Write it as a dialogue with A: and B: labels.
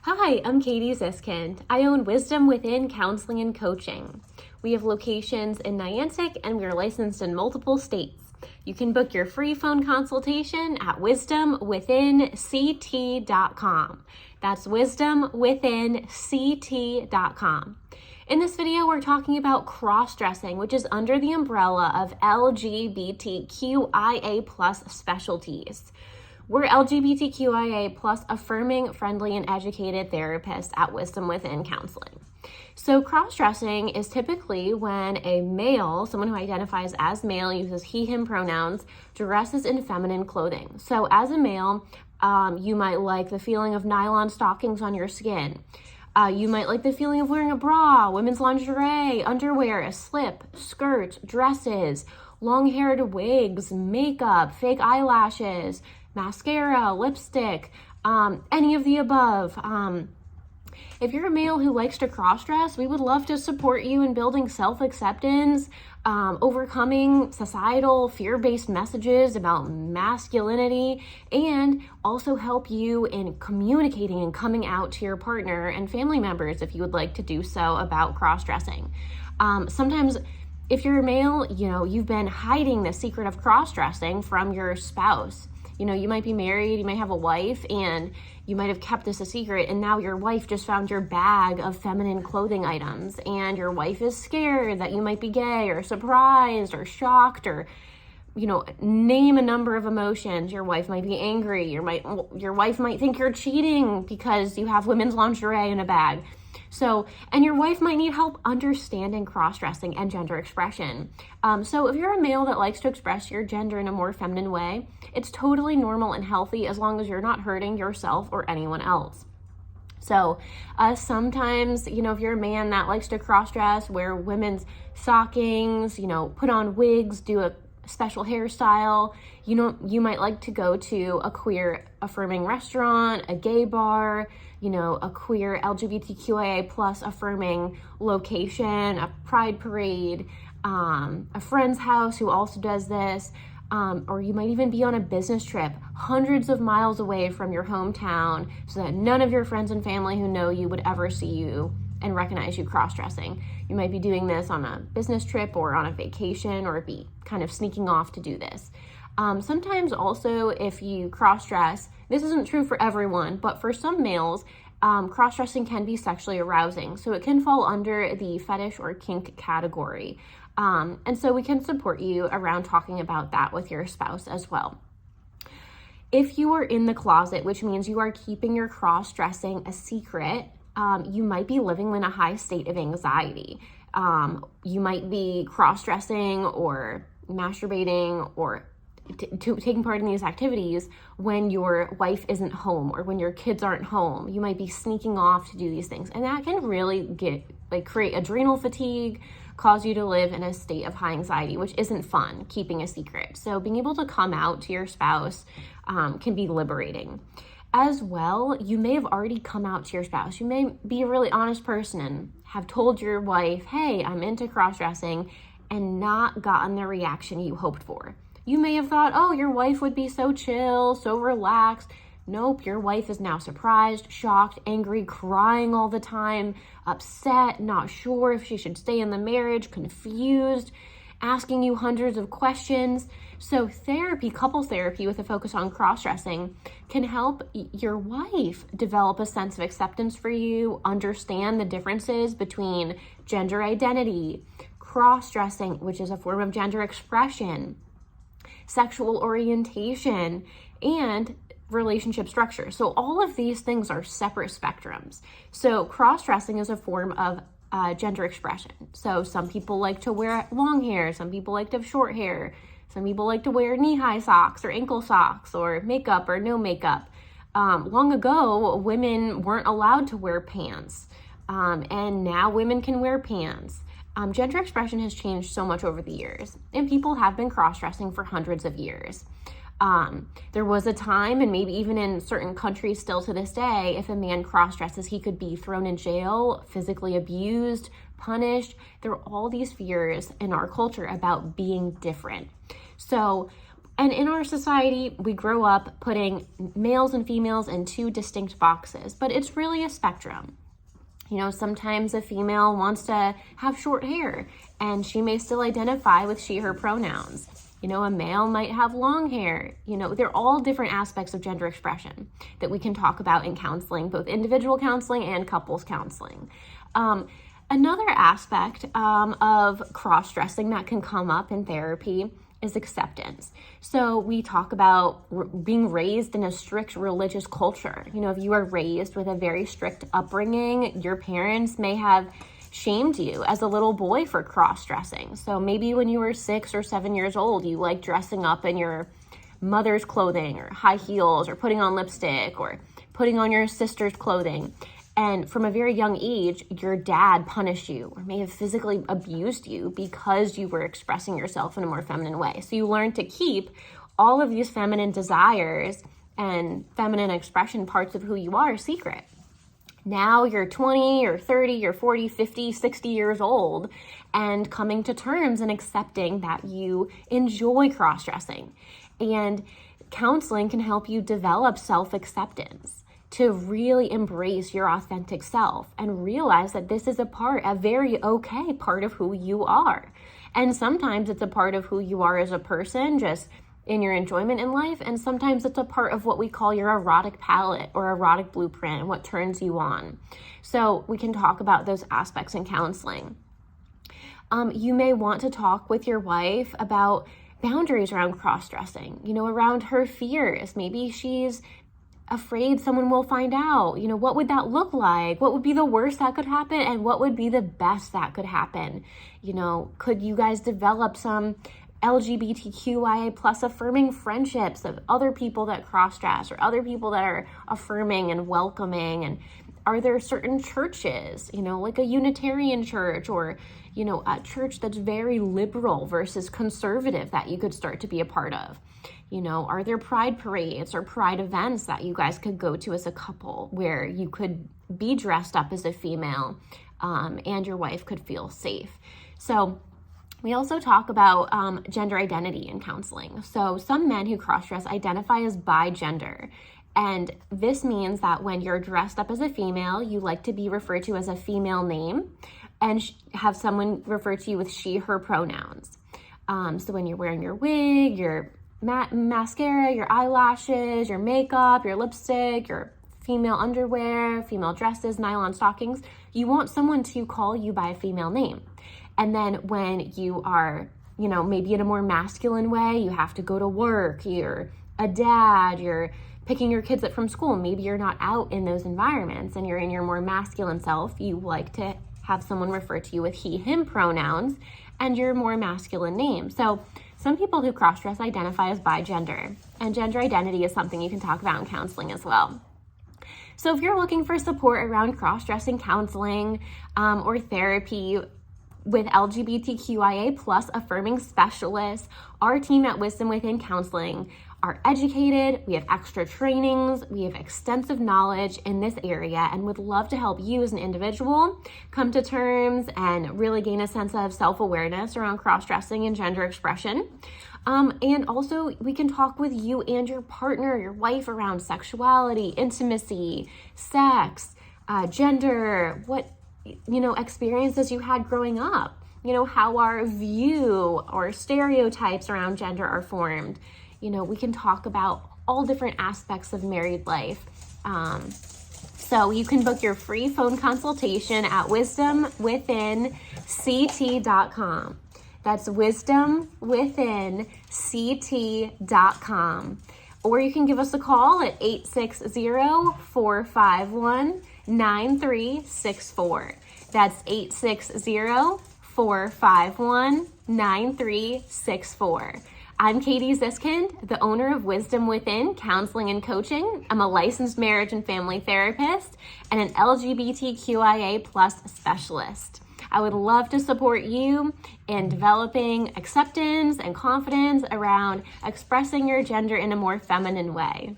A: Hi, I'm Katie Ziskind. I own Wisdom Within Counseling and Coaching. We have locations in Niantic and we're licensed in multiple states. You can book your free phone consultation at wisdomwithinct.com. That's wisdomwithinct.com. In this video, we're talking about cross-dressing, which is under the umbrella of LGBTQIA+ specialties. We're LGBTQIA+ affirming, friendly, and educated therapists at Wisdom Within Counseling. So cross-dressing is typically when a male, someone who identifies as male, uses he, him pronouns, dresses in feminine clothing. So as a male, you might like the feeling of nylon stockings on your skin. You might like the feeling of wearing a bra, women's lingerie, underwear, a slip, skirt, dresses, long-haired wigs, makeup, fake eyelashes, mascara, lipstick, any of the above. If you're a male who likes to cross-dress, we would love to support you in building self-acceptance, overcoming societal fear-based messages about masculinity, and also help you in communicating and coming out to your partner and family members if you would like to do so about cross-dressing. Sometimes if you're a male, you've been hiding the secret of cross-dressing from your spouse. You might be married, you might have a wife, and you might have kept this a secret, and now your wife just found your bag of feminine clothing items, and your wife is scared that you might be gay, or surprised, or shocked, or, name a number of emotions. Your wife might be angry, your wife might think you're cheating because you have women's lingerie in a bag. And your wife might need help understanding cross-dressing and gender expression. So if you're a male that likes to express your gender in a more feminine way, it's totally normal and healthy as long as you're not hurting yourself or anyone else. So sometimes, if you're a man that likes to cross-dress, wear women's stockings, put on wigs, do a special hairstyle, you might like to go to a queer affirming restaurant, a gay bar, a queer LGBTQIA+ affirming location, a pride parade, a friend's house who also does this, or you might even be on a business trip hundreds of miles away from your hometown so that none of your friends and family who know you would ever see you and recognize you cross-dressing. You might be doing this on a business trip or on a vacation, or be kind of sneaking off to do this. Sometimes also if you cross-dress, this isn't true for everyone, but for some males, cross-dressing can be sexually arousing. So it can fall under the fetish or kink category. And so we can support you around talking about that with your spouse as well. If you are in the closet, which means you are keeping your cross-dressing a secret, you might be living in a high state of anxiety. You might be cross-dressing or masturbating or taking part in these activities when your wife isn't home or when your kids aren't home. You might be sneaking off to do these things, and that can really create adrenal fatigue, cause you to live in a state of high anxiety, which isn't fun, keeping a secret. So being able to come out to your spouse can be liberating. As well, you may have already come out to your spouse. You may be a really honest person and have told your wife, hey, I'm into cross-dressing, and not gotten the reaction you hoped for. You may have thought, oh, your wife would be so chill, so relaxed. Nope, your wife is now surprised, shocked, angry, crying all the time, upset, not sure if she should stay in the marriage, confused, asking you hundreds of questions. So therapy, couples therapy with a focus on cross-dressing, can help your wife develop a sense of acceptance for you, understand the differences between gender identity, cross-dressing, which is a form of gender expression, sexual orientation, and relationship structure. So all of these things are separate spectrums. So cross-dressing is a form of gender expression. So some people like to wear long hair, some people like to have short hair, some people like to wear knee-high socks or ankle socks or makeup or no makeup. Long ago, women weren't allowed to wear pants, and now women can wear pants. Gender expression has changed so much over the years, and people have been cross-dressing for hundreds of years. There was a time, and maybe even in certain countries still to this day, if a man cross-dresses, he could be thrown in jail, physically abused, punished. There are all these fears in our culture about being different. So And in our society, we grow up putting males and females in two distinct boxes, but it's really a spectrum. You know, sometimes a female wants to have short hair and she may still identify with she, her pronouns. You know, a male might have long hair. You know, they're all different aspects of gender expression that we can talk about in counseling, both individual counseling and couples counseling. Another aspect of cross-dressing that can come up in therapy is acceptance. So we talk about being raised in a strict religious culture. You know, if you are raised with a very strict upbringing, your parents may have shamed you as a little boy for cross-dressing. So maybe when you were 6 or 7 years old, you like dressing up in your mother's clothing or high heels or putting on lipstick or putting on your sister's clothing. And from a very young age, your dad punished you or may have physically abused you because you were expressing yourself in a more feminine way. So you learn to keep all of these feminine desires and feminine expression parts of who you are secret. Now you're 20 or 30 or 40, 50, 60 years old and coming to terms and accepting that you enjoy cross-dressing. And counseling can help you develop self-acceptance to really embrace your authentic self and realize that this is a very okay part of who you are. And sometimes it's a part of who you are as a person, just in your enjoyment in life. And sometimes it's a part of what we call your erotic palette or erotic blueprint, what turns you on. So we can talk about those aspects in counseling. You may want to talk with your wife about boundaries around cross-dressing, you know, around her fears. Maybe she's afraid someone will find out. You know, what would that look like? What would be the worst that could happen? And what would be the best that could happen? You know, could you guys develop some LGBTQIA plus affirming friendships of other people that cross-dress or other people that are affirming and welcoming? And are there certain churches, you know, like a Unitarian church or, you know, a church that's very liberal versus conservative that you could start to be a part of? You know, are there pride parades or pride events that you guys could go to as a couple where you could be dressed up as a female and your wife could feel safe? So we also talk about gender identity in counseling. So some men who cross-dress identify as bi-gender. And this means that when you're dressed up as a female, you like to be referred to as a female name and have someone refer to you with she, her pronouns. So when you're wearing your wig, your mascara, your eyelashes, your makeup, your lipstick, your female underwear, female dresses, nylon stockings, you want someone to call you by a female name. And then when you are, you know, maybe in a more masculine way, you have to go to work, you're a dad, you're picking your kids up from school, maybe you're not out in those environments and you're in your more masculine self, you like to have someone refer to you with he, him pronouns and your more masculine name. So some people who cross-dress identify as bi-gender, and gender identity is something you can talk about in counseling as well. So if you're looking for support around cross-dressing counseling or therapy with LGBTQIA plus affirming specialists, our team at Wisdom Within Counseling are educated, we have extra trainings, we have extensive knowledge in this area, and would love to help you as an individual come to terms and really gain a sense of self-awareness around cross-dressing and gender expression. And also we can talk with you and your partner, your wife, around sexuality, intimacy, sex, gender, what, you know, experiences you had growing up, you know, how our view or stereotypes around gender are formed. You know, we can talk about all different aspects of married life. So you can book your free phone consultation at wisdomwithinct.com. That's wisdomwithinct.com. Or you can give us a call at 860-451-9364. That's 860-451-9364. I'm Katie Ziskind, the owner of Wisdom Within Counseling and Coaching. I'm a licensed marriage and family therapist and an LGBTQIA plus specialist. I would love to support you in developing acceptance and confidence around expressing your gender in a more feminine way.